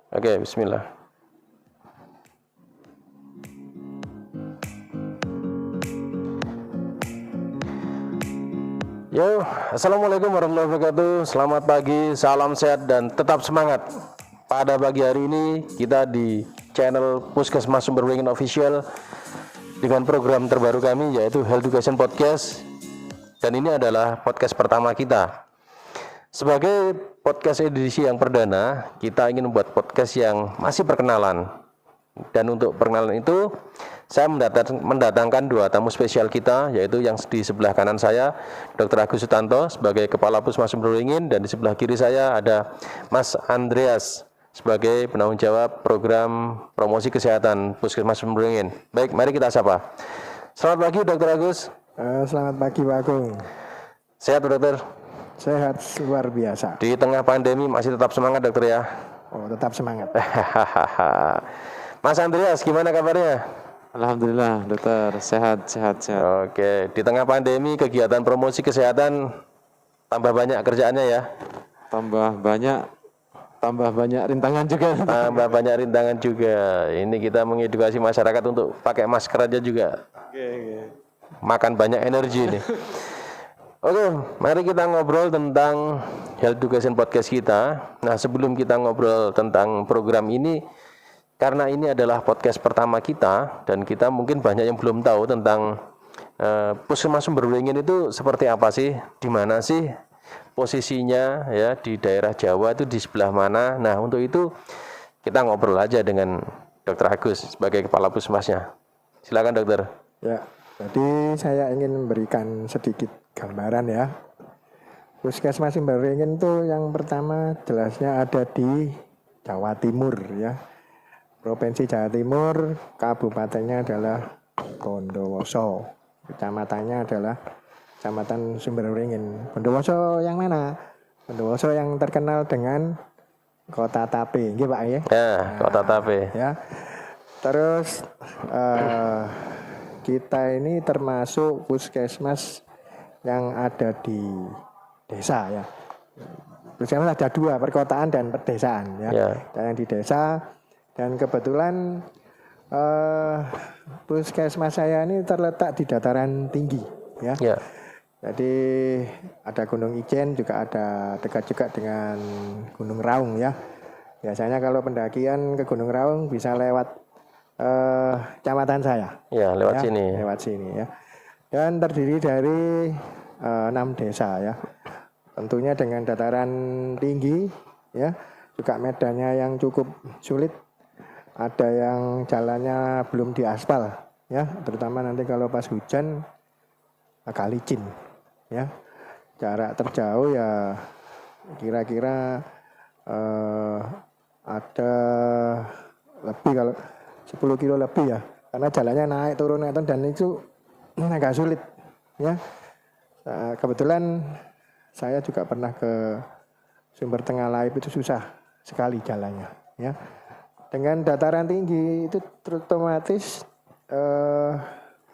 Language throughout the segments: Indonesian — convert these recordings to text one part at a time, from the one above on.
Oke, bismillah. Yo, assalamualaikum warahmatullahi wabarakatuh. Selamat pagi, salam sehat dan tetap semangat. Pada pagi hari ini kita di channel Puskesmas Sumberwingin Official dengan program terbaru kami yaitu Health Education Podcast. Dan ini adalah podcast pertama kita. Sebagai podcast edisi yang perdana, kita ingin membuat podcast yang masih perkenalan. Dan untuk perkenalan itu, saya mendatangkan dua tamu spesial kita, yaitu yang di sebelah kanan saya, Dr. Agus Sutanto sebagai Kepala Puskesmas Sumberwingin, dan di sebelah kiri saya ada Mas Andreas sebagai penanggung jawab program promosi kesehatan Puskesmas Sumberwingin. Baik, mari kita sapa. Selamat pagi, Dr. Agus. Selamat pagi Pak Agung. Sehat, Dokter? Sehat luar biasa. Di tengah pandemi masih tetap semangat, Dokter ya? Oh, tetap semangat. Mas Andreas, gimana kabarnya? Alhamdulillah, Dokter. Sehat. Oke, di tengah pandemi kegiatan promosi kesehatan tambah banyak kerjaannya ya? Tambah banyak rintangan juga. Tambah banyak rintangan juga. Ini kita mengedukasi masyarakat untuk pakai masker aja juga. Oke. Makan banyak energi nih. Oke, mari kita ngobrol tentang Health Education Podcast kita. Nah, sebelum kita ngobrol tentang program ini, karena ini adalah podcast pertama kita dan kita mungkin banyak yang belum tahu tentang Puskesmas Sumberwingin itu seperti apa sih, di mana sih posisinya ya, di daerah Jawa itu di sebelah mana. Nah, untuk itu kita ngobrol aja dengan Dr. Agus sebagai kepala puskesmasnya. Silakan, Dokter. Ya, jadi saya ingin memberikan sedikit gambaran ya. Puskesmas Sumberwingin itu yang pertama jelasnya ada di Jawa Timur ya. Provinsi Jawa Timur, kabupatennya adalah Bondowoso. Kecamatannya adalah Kecamatan Sumberwingin. Bondowoso yang mana? Bondowoso yang terkenal dengan Kota Tape, nggih Pak ya? Ya, Kota Tape. Ya. Terus kita ini termasuk puskesmas yang ada di desa ya. Puskesmas ada dua, perkotaan dan pedesaan ya. Dan yang di desa, dan kebetulan puskesmas saya ini terletak di dataran tinggi ya. Jadi ada Gunung Ijen, juga ada dekat juga dengan Gunung Raung ya. Biasanya kalau pendakian ke Gunung Raung bisa lewat kecamatan saya. Ya, lewat sini. Lewat sini ya. Dan terdiri dari 6 desa ya. Tentunya dengan dataran tinggi ya. Juga medannya yang cukup sulit. Ada yang jalannya belum diaspal ya. Terutama nanti kalau pas hujan agak licin ya. Jarak terjauh ya kira-kira ada lebih kalau 10 kilo lebih ya, karena jalannya naik turun dan itu agak sulit ya. Kebetulan saya juga pernah ke Sumber Tengah Laip, itu susah sekali jalannya ya. Dengan dataran tinggi itu otomatis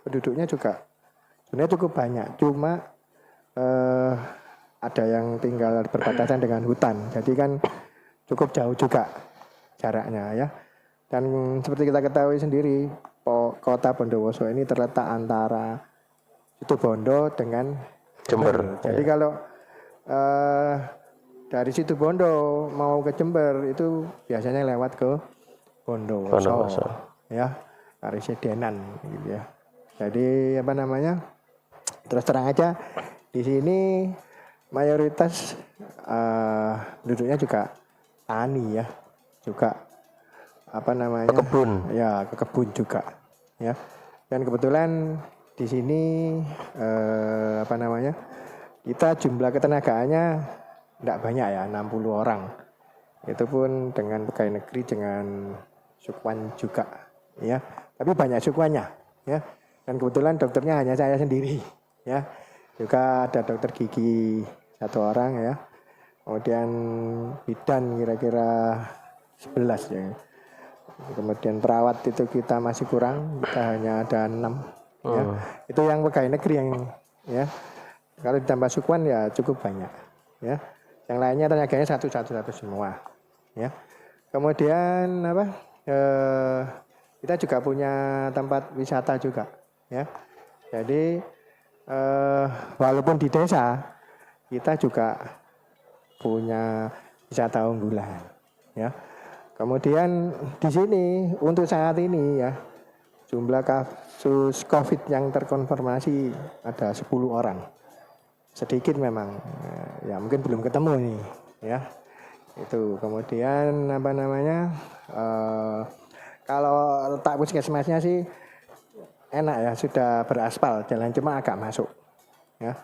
penduduknya juga sebenarnya cukup banyak, cuma ada yang tinggal berbatasan dengan hutan, jadi kan cukup jauh juga jaraknya ya. Dan seperti kita ketahui sendiri, Kota Bondowoso ini terletak antara Situbondo dengan Jember. Jadi kalau dari Situbondo mau ke Jember itu biasanya lewat ke Bondowoso. Ya, Karesidenan gitu ya. Jadi terus terang aja di sini mayoritas penduduknya juga tani ya, juga kebun. Ya, ke kebun juga ya. Dan kebetulan di sini kita jumlah ketenagaannya tidak banyak ya, 60 orang. Itu pun dengan pegawai negeri, dengan sukwan juga ya. Tapi banyak sukwannya ya. Dan kebetulan dokternya hanya saya sendiri ya. Juga ada dokter gigi 1 orang ya. Kemudian bidan kira-kira 11 ya. Kemudian perawat itu kita masih kurang, kita hanya ada 6 ya. Itu yang pegawai negeri yang ya. Kalau ditambah sukwan ya cukup banyak ya. Yang lainnya tenaganya satu semua ya. Kemudian apa? Kita juga punya tempat wisata juga, ya. Jadi walaupun di desa, kita juga punya wisata unggulan, ya. Kemudian di sini untuk saat ini ya, jumlah kasus COVID yang terkonfirmasi ada 10 orang. Sedikit memang, ya mungkin belum ketemu nih, ya. Itu kemudian apa namanya? Kalau letak puskesmasnya sih enak ya, sudah beraspal, jalan cuma agak masuk, ya.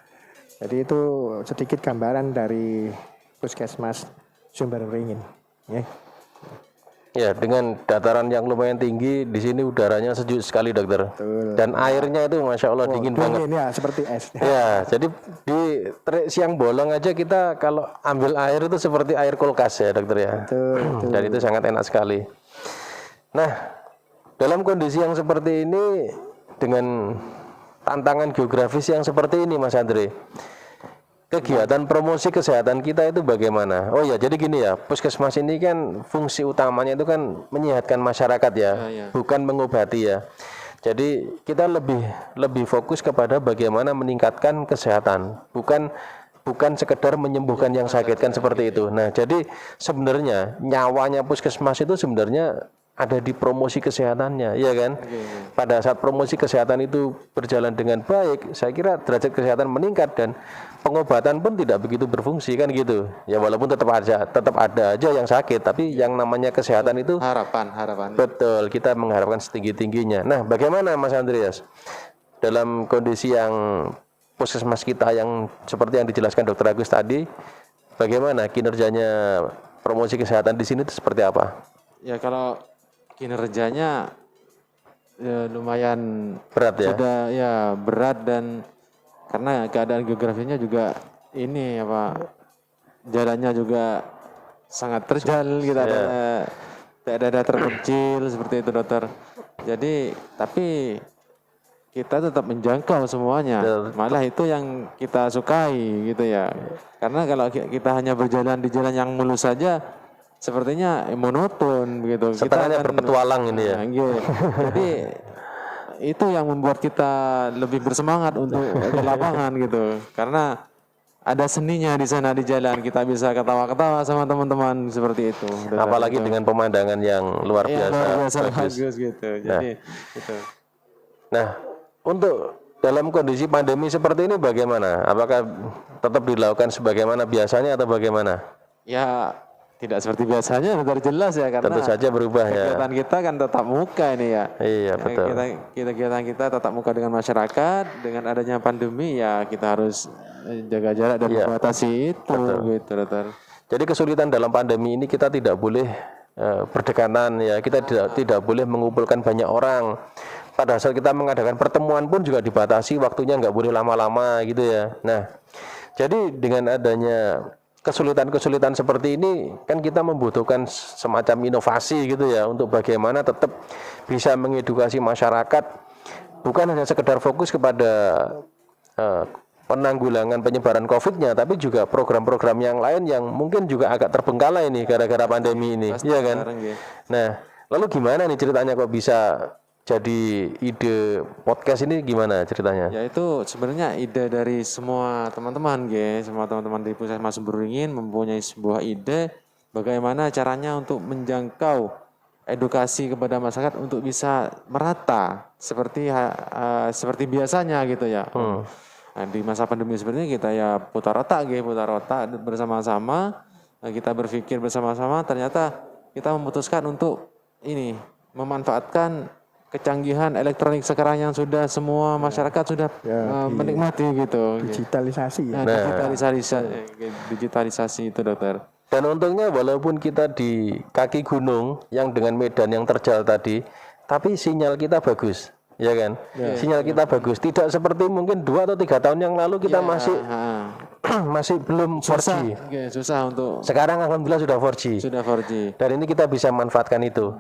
Jadi itu sedikit gambaran dari Puskesmas Sumber Beringin, ya. Ya, dengan dataran yang lumayan tinggi, di sini udaranya sejuk sekali, dokter. Betul. Dan airnya itu, masya Allah, dingin banget. Dingin ya, seperti es. Ya, jadi di terik siang bolong aja kita kalau ambil air itu seperti air kulkas ya, dokter ya. Betul. Dan itu sangat enak sekali. Nah, dalam kondisi yang seperti ini, dengan tantangan geografis yang seperti ini, Mas Andre, kegiatan promosi kesehatan kita itu bagaimana? Oh ya, jadi gini ya, puskesmas ini kan fungsi utamanya itu kan menyehatkan masyarakat ya, bukan mengobati ya. Jadi kita lebih fokus kepada bagaimana meningkatkan kesehatan, bukan sekedar menyembuhkan yang sakit kan seperti itu. Nah, jadi sebenarnya nyawanya puskesmas itu sebenarnya ada di promosi kesehatannya, ya kan? Pada saat promosi kesehatan itu berjalan dengan baik, saya kira derajat kesehatan meningkat dan pengobatan pun tidak begitu berfungsi kan gitu. Ya walaupun tetap ada aja yang sakit, tapi yang namanya kesehatan itu harapan. betul, kita mengharapkan setinggi-tingginya. Nah, bagaimana Mas Andreas dalam kondisi yang puskesmas kita yang seperti yang dijelaskan Dr. Agus tadi, bagaimana kinerjanya promosi kesehatan di sini itu seperti apa? Ya kalau kinerjanya ya, lumayan Berat ya? sudah ya berat, dan karena keadaan geografinya juga ini apa, jalannya juga sangat terjal, kita ada daerah terpencil seperti itu, dokter. Jadi tapi kita tetap menjangkau semuanya, malah itu yang kita sukai gitu ya. Karena kalau kita hanya berjalan di jalan yang mulus saja, sepertinya monoton begitu. Setengahnya berpetualang ini ya. Jadi itu yang membuat kita lebih bersemangat untuk ke lapangan gitu. Karena ada seninya di sana di jalan, kita bisa ketawa-ketawa sama teman-teman seperti itu. Apalagi dengan pemandangan yang luar biasa, bagus gitu. Jadi itu. Nah, untuk dalam kondisi pandemi seperti ini bagaimana? Apakah tetap dilakukan sebagaimana biasanya atau bagaimana? Ya tidak seperti biasanya, benar jelas ya, karena tentu saja berubah ya. kegiatan kita kan tatap muka ini ya. Iya, betul. Kegiatan kita tatap muka dengan masyarakat, dengan adanya pandemi ya kita harus jaga jarak dan membatasi itu gitu, dokter. Jadi kesulitan dalam pandemi ini kita tidak boleh berdekatan ya, kita tidak boleh mengumpulkan banyak orang. Pada saat kita mengadakan pertemuan pun juga dibatasi, waktunya nggak boleh lama-lama gitu ya. Nah, jadi dengan adanya kesulitan-kesulitan seperti ini kan kita membutuhkan semacam inovasi gitu ya, untuk bagaimana tetap bisa mengedukasi masyarakat, bukan hanya sekedar fokus kepada penanggulangan penyebaran COVID-nya, tapi juga program-program yang lain yang mungkin juga agak terbengkalai ini gara-gara pandemi ini, iya kan? Nah, lalu gimana nih ceritanya kok bisa jadi ide podcast ini, gimana ceritanya? Ya itu sebenarnya ide dari semua teman-teman, semua teman-teman di Puskesmas Sumber Beringin mempunyai sebuah ide bagaimana caranya untuk menjangkau edukasi kepada masyarakat untuk bisa merata seperti biasanya gitu ya. Nah, di masa pandemi seperti ini kita ya putar otak bersama-sama. Nah, kita berpikir bersama-sama, ternyata kita memutuskan untuk ini memanfaatkan kecanggihan elektronik sekarang yang sudah semua masyarakat sudah menikmati gitu. Digitalisasi ya. Digitalisasi itu, dokter. Dan untungnya walaupun kita di kaki gunung yang dengan medan yang terjal tadi, tapi sinyal kita bagus, ya kan? Sinyal kita bagus. Tidak seperti mungkin 2 atau 3 tahun yang lalu kita masih belum 4G. Susah untuk. Sekarang alhamdulillah sudah 4G. Sudah 4G. Dan ini kita bisa manfaatkan itu.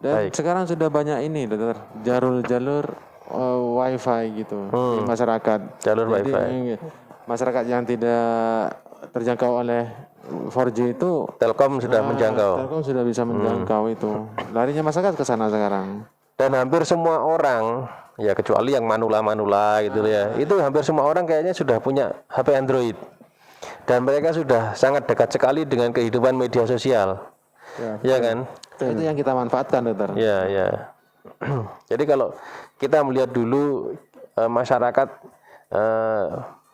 Dan sekarang sudah banyak ini, dokter, jalur wifi gitu di masyarakat. Jalur wifi. Masyarakat yang tidak terjangkau oleh 4G itu Telkom sudah menjangkau. Telkom sudah bisa menjangkau itu. Larinya masyarakat ke sana sekarang. Dan hampir semua orang, ya kecuali yang manula-manula gitu ya, itu hampir semua orang kayaknya sudah punya HP Android. Dan mereka sudah sangat dekat sekali dengan kehidupan media sosial. Ya kan? Itu yang kita manfaatkan, Dokter. Ya, ya. Jadi kalau kita melihat dulu masyarakat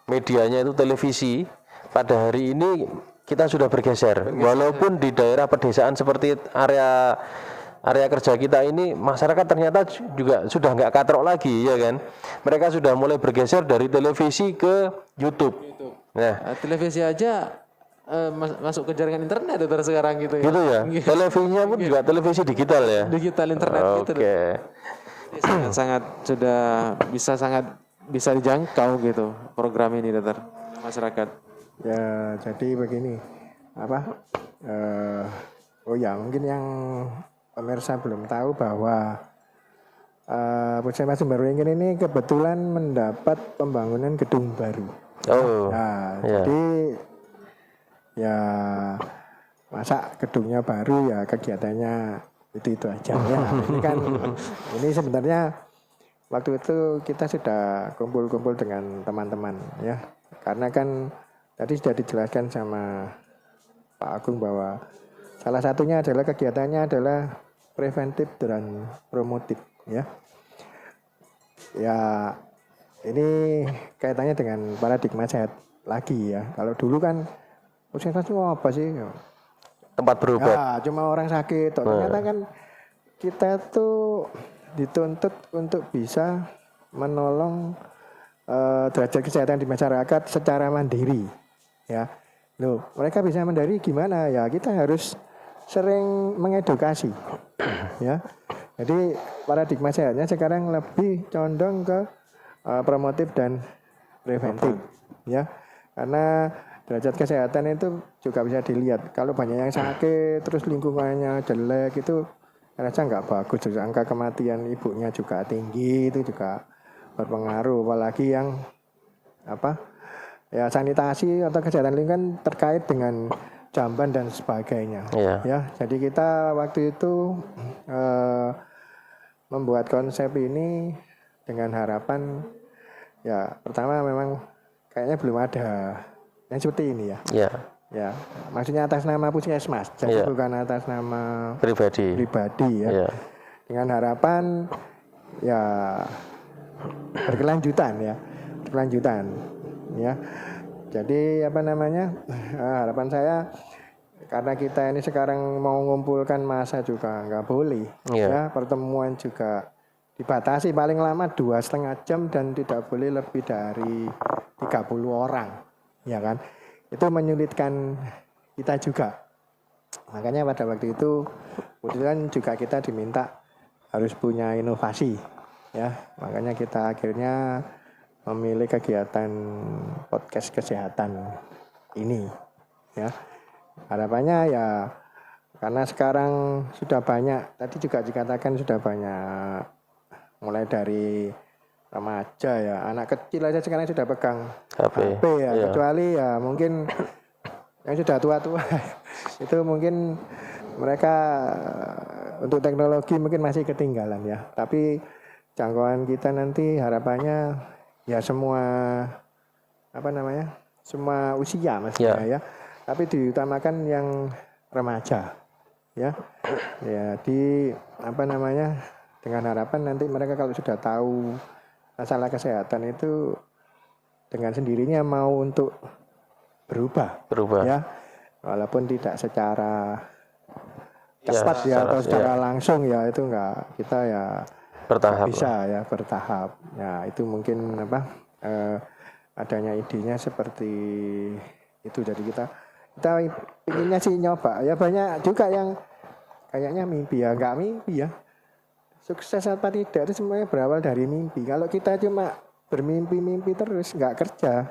medianya itu televisi, pada hari ini kita sudah bergeser. Walaupun di daerah pedesaan seperti area kerja kita ini, masyarakat ternyata juga sudah nggak katrok lagi, ya kan? Mereka sudah mulai bergeser dari televisi ke YouTube. Nah, Televisi aja masuk ke jaringan internet, Dokter, sekarang gitu ya. gitu ya. Televisinya pun juga televisi digital ya. Digital internet gitu. Oke. Ini sangat sudah sangat bisa dijangkau gitu program ini, Dokter, masyarakat. Ya, jadi begini, apa? Oh ya, mungkin yang pemirsa belum tahu bahwa Puskesmas Sumberwingin ini kebetulan mendapat pembangunan gedung baru. Oh. Nah, Ya. jadi ya masa gedungnya baru ya kegiatannya itu aja ya. Ini kan ini sebenarnya waktu itu kita sudah kumpul-kumpul dengan teman-teman ya. Karena kan tadi sudah dijelaskan sama Pak Agung bahwa salah satunya adalah kegiatannya adalah preventif dan promotif ya. Ya ini kaitannya dengan paradigma sehat lagi ya. Kalau dulu kan puskesmas itu apa sih? Tempat berobat. Ya, cuma orang sakit. Ternyata kan kita tuh dituntut untuk bisa menolong derajat kesehatan di masyarakat secara mandiri. Ya, loh, mereka bisa mandiri gimana? Ya, kita harus sering mengedukasi. Ya, jadi paradigma sehatnya sekarang lebih condong ke promotif dan preventif. Ya, karena derajat kesehatan itu juga bisa dilihat. Kalau banyak yang sakit, terus lingkungannya jelek, itu rasa nggak bagus. Juga angka kematian ibunya juga tinggi, itu juga berpengaruh. Apalagi yang ya sanitasi atau kesehatan lingkungan terkait dengan jamban dan sebagainya. Ya, jadi kita waktu itu membuat konsep ini dengan harapan, ya pertama memang kayaknya belum ada yang seperti ini ya. Ya, maksudnya atas nama Puskesmas, jadi bukan atas nama pribadi ya. Dengan harapan ya berkelanjutan ya. Jadi harapan saya, karena kita ini sekarang mau mengumpulkan massa juga nggak boleh ya, pertemuan juga dibatasi paling lama 2,5 jam dan tidak boleh lebih dari 30 orang. Ya kan, itu menyulitkan kita juga. Makanya pada waktu itu kebetulan juga kita diminta harus punya inovasi ya. Makanya kita akhirnya memilih kegiatan podcast kesehatan ini ya. Harapannya ya, karena sekarang sudah banyak, tadi juga dikatakan sudah banyak, mulai dari remaja ya, anak kecil aja sekarang sudah pegang HP ya. Kecuali ya mungkin yang sudah tua-tua itu mungkin mereka untuk teknologi mungkin masih ketinggalan ya. Tapi jangkauan kita nanti harapannya ya semua semua usia maksudnya ya. Tapi diutamakan yang remaja ya. Ya dengan harapan nanti mereka kalau sudah tahu masalah kesehatan itu dengan sendirinya mau untuk berubah ya, walaupun tidak secara cepat atau secara langsung ya, itu enggak, kita ya bertahap bisa ya bertahap ya. Itu mungkin adanya idenya seperti itu. Jadi kita inginnya sih nyoba ya. Banyak juga yang kayaknya mimpi ya, enggak mimpi ya. Sukses apa tidak itu semuanya berawal dari mimpi. Kalau kita cuma bermimpi-mimpi terus, nggak kerja,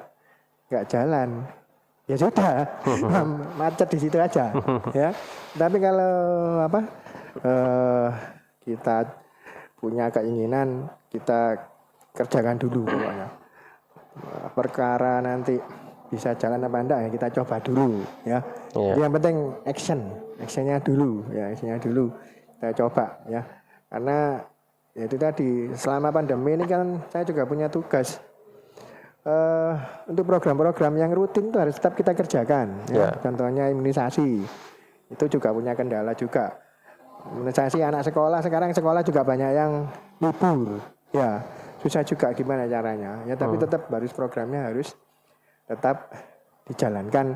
nggak jalan, ya sudah, macet di situ aja, ya. Tapi kalau kita punya keinginan, kita kerjakan dulu pokoknya. Perkara nanti bisa jalan apa enggak ya kita coba dulu ya. Iya. Jadi yang penting actionnya dulu ya, actionnya dulu kita coba ya. Karena ya itu tadi selama pandemi ini kan saya juga punya tugas untuk program-program yang rutin itu harus tetap kita kerjakan ya. Contohnya imunisasi itu juga punya kendala juga. Imunisasi anak sekolah sekarang sekolah juga banyak yang libur ya, susah juga gimana caranya ya, tapi tetap harus programnya harus tetap dijalankan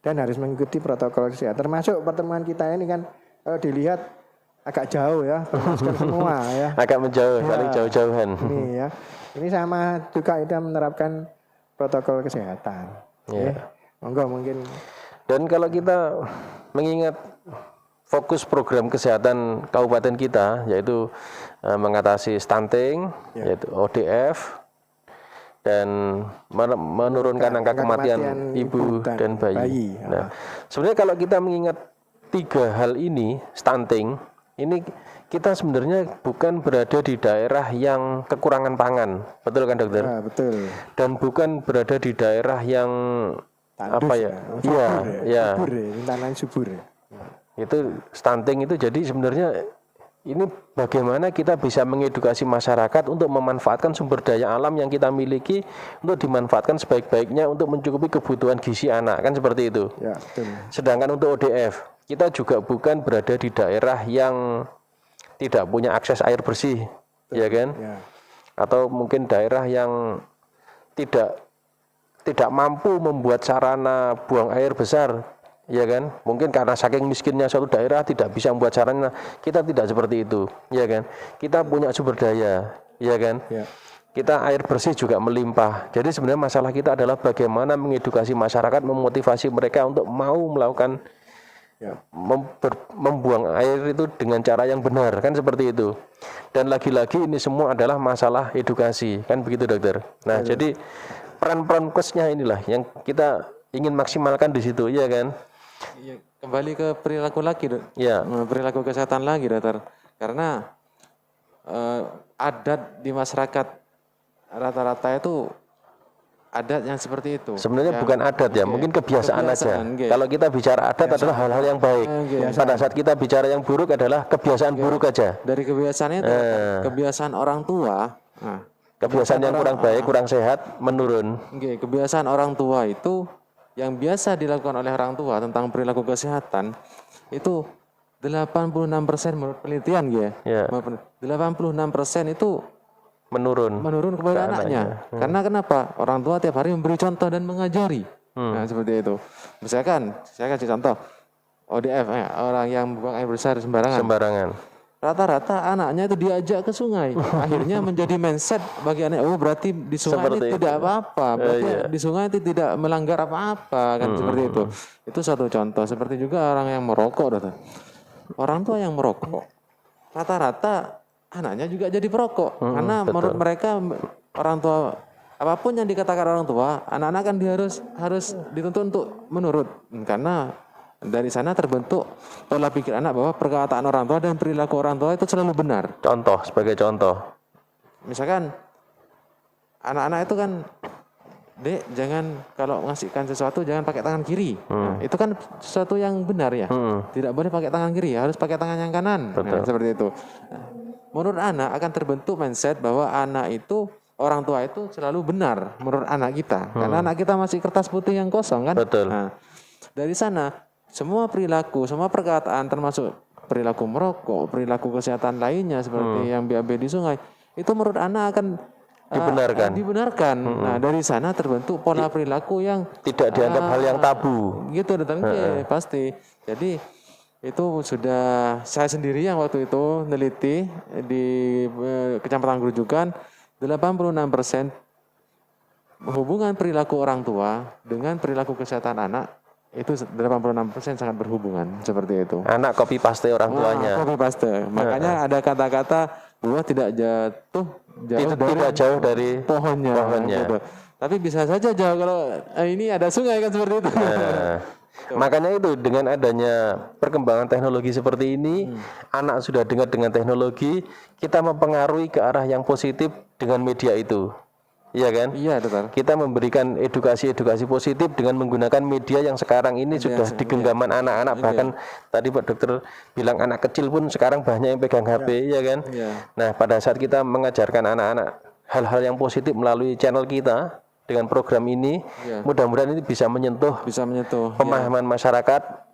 dan harus mengikuti protokol kesehatan. Termasuk pertemuan kita ini kan kalau dilihat agak jauh ya, masker semua ya. Agak menjauh, saling jauh-jauhan. Ini ya, ini sama juga kita menerapkan protokol kesehatan. Ya. Monggo mungkin. Dan kalau kita mengingat fokus program kesehatan kabupaten kita yaitu mengatasi stunting, yaitu ODF, dan menurunkan angka kematian ibu dan bayi. Nah, sebenarnya kalau kita mengingat 3 hal ini, stunting, ini kita sebenarnya bukan berada di daerah yang kekurangan pangan, betul kan dokter? Betul. Dan bukan berada di daerah yang Tandus, apa ya? Iya, subur ya, tanah subur. Itu stunting itu jadi sebenarnya ini bagaimana kita bisa mengedukasi masyarakat untuk memanfaatkan sumber daya alam yang kita miliki untuk dimanfaatkan sebaik-baiknya untuk mencukupi kebutuhan gizi anak, kan seperti itu. Ya, betul. Sedangkan untuk ODF, kita juga bukan berada di daerah yang tidak punya akses air bersih, ya kan? Ya. Atau mungkin daerah yang tidak mampu membuat sarana buang air besar, ya kan? Mungkin karena saking miskinnya suatu daerah tidak bisa membuat sarana. Kita tidak seperti itu, ya kan? Kita punya sumber daya, ya kan? Ya. Kita air bersih juga melimpah. Jadi sebenarnya masalah kita adalah bagaimana mengedukasi masyarakat, memotivasi mereka untuk mau melakukan membuang air itu dengan cara yang benar, kan seperti itu. Dan lagi-lagi ini semua adalah masalah edukasi, kan begitu dokter. Nah, jadi peran-peran khususnya inilah yang kita ingin maksimalkan di situ, ya kan? Iya, kembali ke perilaku lagi, Dok. Ya. Perilaku kesehatan lagi, dokter. Karena adat di masyarakat rata-rata itu adat yang seperti itu. Sebenarnya bukan adat ya, mungkin kebiasaan aja. Kalau kita bicara adat adalah hal-hal yang baik. Pada saat kita bicara yang buruk adalah kebiasaan buruk aja. Dari kebiasaannya itu, kebiasaan orang tua. Nah, kebiasaan yang kurang baik, kurang sehat, menurun. Kebiasaan orang tua itu yang biasa dilakukan oleh orang tua tentang perilaku kesehatan itu 86% menurut penelitian ya. 86% itu menurun kepada anaknya. Karena kenapa? Orang tua tiap hari memberi contoh dan mengajari. Nah, seperti itu. Misalkan saya kasih contoh ODF, orang yang buang air besar sembarangan. Rata-rata anaknya itu diajak ke sungai. Akhirnya menjadi mindset bagi anak, oh berarti di sungai ini tidak apa-apa. Berarti di sungai itu tidak melanggar apa-apa, kan seperti itu. Itu satu contoh. Seperti juga orang yang merokok, dokter. Orang tua yang merokok, rata-rata anaknya juga jadi perokok. Karena menurut mereka orang tua, apapun yang dikatakan orang tua, anak-anak kan harus dituntut untuk menurut. Karena dari sana terbentuk pola pikir anak bahwa perkataan orang tua dan perilaku orang tua itu selalu benar. Contoh, sebagai contoh. Misalkan anak-anak itu kan, Dek, jangan kalau ngasihkan sesuatu jangan pakai tangan kiri. Nah, itu kan sesuatu yang benar ya. Tidak boleh pakai tangan kiri, harus pakai tangan yang kanan. Nah, seperti itu. Nah, menurut anak akan terbentuk mindset bahwa anak itu, orang tua itu selalu benar menurut anak kita. Karena anak kita masih kertas putih yang kosong kan. Betul. Nah, dari sana semua perilaku, semua perkataan termasuk perilaku merokok, perilaku kesehatan lainnya seperti yang BAB di sungai, itu menurut anak akan dibenarkan. Nah, dari sana terbentuk pola perilaku yang tidak dianggap hal yang tabu. Gitu, pasti. Jadi itu sudah saya sendiri yang waktu itu neliti di Kecamatan Grujugan, 86% hubungan perilaku orang tua dengan perilaku kesehatan anak itu 86% sangat berhubungan, seperti itu. Anak copy paste orang tuanya. Copy paste. Makanya ada kata-kata buah tidak jauh dari pohonnya. Gitu. Tapi bisa saja jauh kalau ini ada sungai kan seperti itu. Makanya itu dengan adanya perkembangan teknologi seperti ini, anak sudah dengar dengan teknologi, kita mempengaruhi ke arah yang positif dengan media itu. iya kan? Iya, Dokter. Kita memberikan edukasi-edukasi positif dengan menggunakan media yang sekarang ini sudah di genggaman anak-anak, bahkan tadi Pak Dokter bilang anak kecil pun sekarang banyak yang pegang HP, ya kan? Iya. Nah, pada saat kita mengajarkan anak-anak hal-hal yang positif melalui channel kita dengan program ini, mudah-mudahan ini bisa menyentuh pemahaman masyarakat,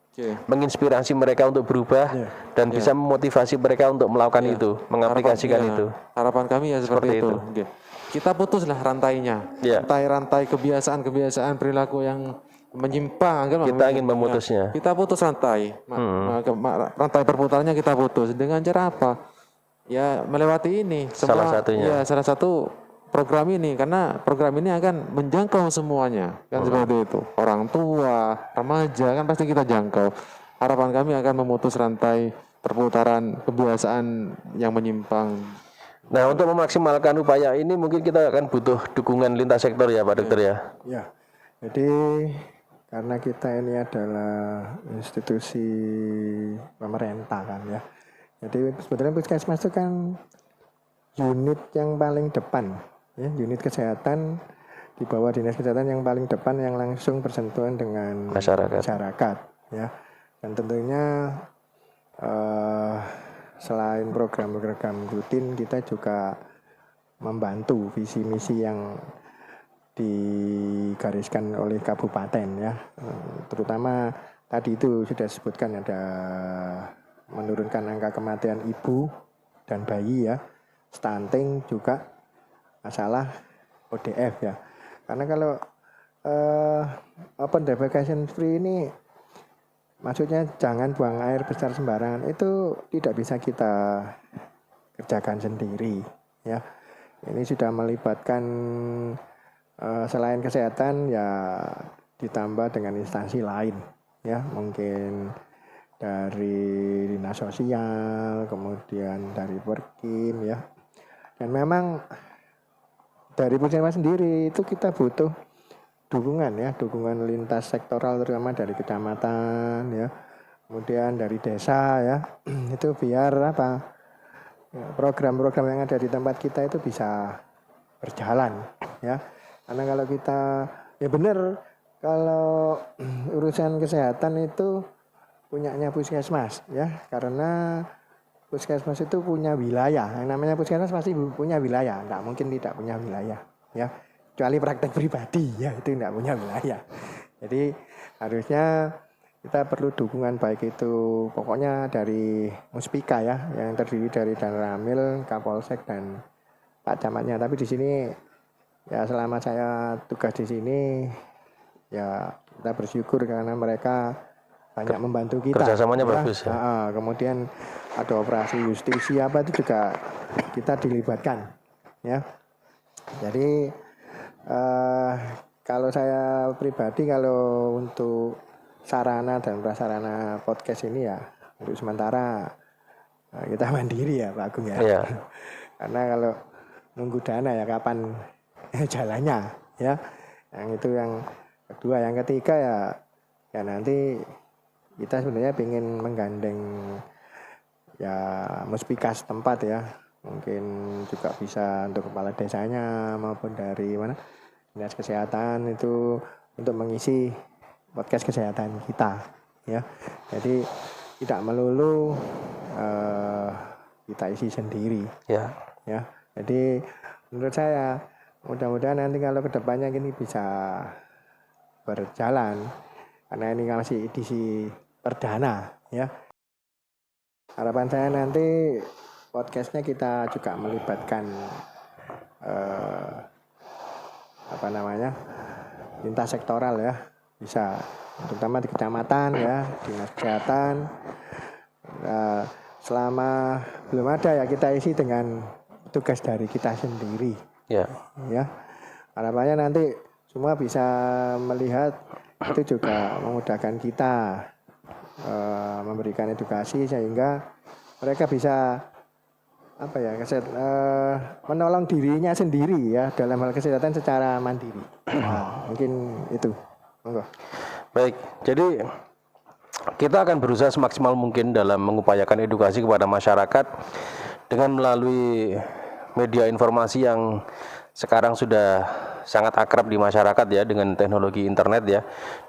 menginspirasi mereka untuk berubah dan bisa memotivasi mereka untuk melakukan itu, mengaplikasikan itu. Harapan kami ya seperti itu. Oke. Kita putuslah rantainya, rantai kebiasaan perilaku yang menyimpang. Kita ingin memutusnya. Kita putus rantai, rantai perputarannya kita putus. Dengan cara apa? Ya melewati ini. Salah satunya. Ya salah satu program ini, karena program ini akan menjangkau semuanya, kan seperti itu. Orang tua, remaja kan pasti kita jangkau. Harapan kami akan memutus rantai perputaran kebiasaan yang menyimpang. Nah, untuk memaksimalkan upaya ini mungkin kita akan butuh dukungan lintas sektor ya Pak Dokter ya. Ya, jadi karena kita ini adalah institusi pemerintah kan ya. Jadi sebetulnya Puskesmas itu kan unit yang paling depan, ya, unit kesehatan di bawah dinas kesehatan yang paling depan yang langsung bersentuhan dengan masyarakat ya. Dan tentunya selain program-program rutin, kita juga membantu visi misi yang digariskan oleh kabupaten ya. Terutama tadi itu sudah disebutkan ada menurunkan angka kematian ibu dan bayi ya, stunting, juga masalah ODF ya. Karena kalau open defecation free ini maksudnya jangan buang air besar sembarangan, itu tidak bisa kita kerjakan sendiri ya. Ini sudah melibatkan selain kesehatan ya ditambah dengan instansi lain ya, mungkin dari dinas sosial, kemudian dari Perkim ya. Dan memang dari Puskesmas sendiri itu kita butuh dukungan ya, dukungan lintas sektoral terutama dari kecamatan ya, kemudian dari desa ya. Itu biar apa ya, program-program yang ada di tempat kita itu bisa berjalan ya. Karena kalau kita ya benar, kalau urusan kesehatan itu punyanya Puskesmas ya, karena Puskesmas itu punya wilayah. Yang namanya Puskesmas pasti punya wilayah, tidak mungkin tidak punya wilayah ya. Kecuali praktek pribadi ya, itu tidak punya wilayah. Jadi harusnya kita perlu dukungan, baik itu pokoknya dari Muspika ya, yang terdiri dari Danramil, Kapolsek dan Pak Camatnya. Tapi di sini ya selama saya tugas di sini ya kita bersyukur karena mereka banyak membantu kita. Kerjasamanya ya. bagus ya. Kemudian ada operasi justisi apa itu juga kita dilibatkan ya. Jadi kalau saya pribadi, kalau untuk sarana dan prasarana podcast ini ya untuk sementara kita mandiri ya Pak Agung ya. Iya. Karena kalau nunggu dana ya kapan jalannya ya. Yang itu yang kedua. Yang ketiga ya nanti kita sebenarnya ingin menggandeng ya Muspika setempat ya. Mungkin juga bisa untuk kepala desanya maupun dari mana dinas kesehatan itu untuk mengisi podcast kesehatan kita ya. Jadi tidak melulu kita isi sendiri ya. Jadi menurut saya mudah-mudahan nanti kalau kedepannya ini bisa berjalan, karena ini masih edisi perdana ya. Harapan saya nanti podcastnya kita juga melibatkan lintas sektoral ya, bisa terutama di kecamatan ya, dinas kesehatan. Selama belum ada ya kita isi dengan tugas dari kita sendiri ya. Harapannya nanti semua bisa melihat, itu juga memudahkan kita memberikan edukasi sehingga mereka bisa menolong dirinya sendiri ya dalam hal kesehatan secara mandiri. Mungkin itu. Monggo. Baik, jadi kita akan berusaha semaksimal mungkin dalam mengupayakan edukasi kepada masyarakat dengan melalui media informasi yang sekarang sudah sangat akrab di masyarakat ya dengan teknologi internet ya.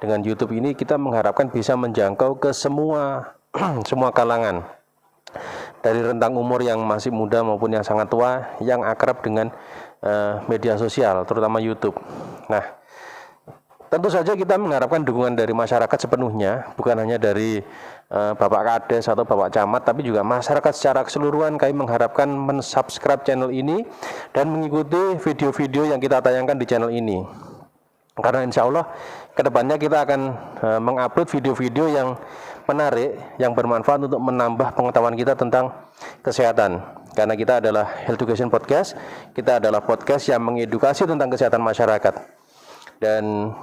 Dengan YouTube ini kita mengharapkan bisa menjangkau ke semua semua kalangan. Dari rentang umur yang masih muda maupun yang sangat tua yang akrab dengan media sosial, terutama YouTube. Nah, tentu saja kita mengharapkan dukungan dari masyarakat sepenuhnya, bukan hanya dari Bapak Kades atau Bapak Camat, tapi juga masyarakat secara keseluruhan. Kami mengharapkan mensubscribe channel ini dan mengikuti video-video yang kita tayangkan di channel ini. Karena insya Allah kedepannya kita akan mengupload video-video yang menarik, yang bermanfaat untuk menambah pengetahuan kita tentang kesehatan. Karena kita adalah Health Education Podcast, kita adalah podcast yang mengedukasi tentang kesehatan masyarakat. Dan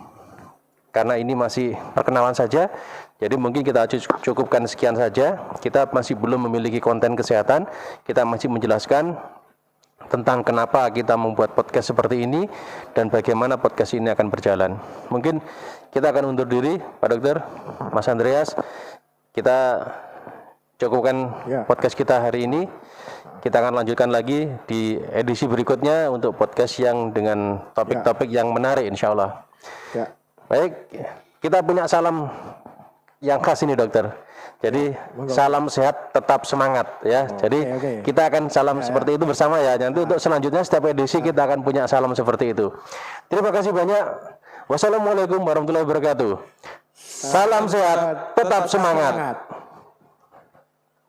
karena ini masih perkenalan saja, jadi mungkin kita cukupkan sekian saja. Kita masih belum memiliki konten kesehatan, kita masih menjelaskan tentang kenapa kita membuat podcast seperti ini dan bagaimana podcast ini akan berjalan. Mungkin kita akan undur diri, Pak Dokter, Mas Andreas. Kita cukupkan podcast kita hari ini. Kita akan lanjutkan lagi di edisi berikutnya untuk podcast yang dengan topik-topik yang menarik insya Allah. Ya. Baik, kita punya salam yang khas ini dokter. Jadi salam sehat tetap semangat ya. Jadi kita akan salam seperti itu bersama ya. Nanti untuk selanjutnya setiap edisi kita akan punya salam seperti itu. Terima kasih banyak. Wassalamualaikum warahmatullahi wabarakatuh. Salam sehat tetap semangat.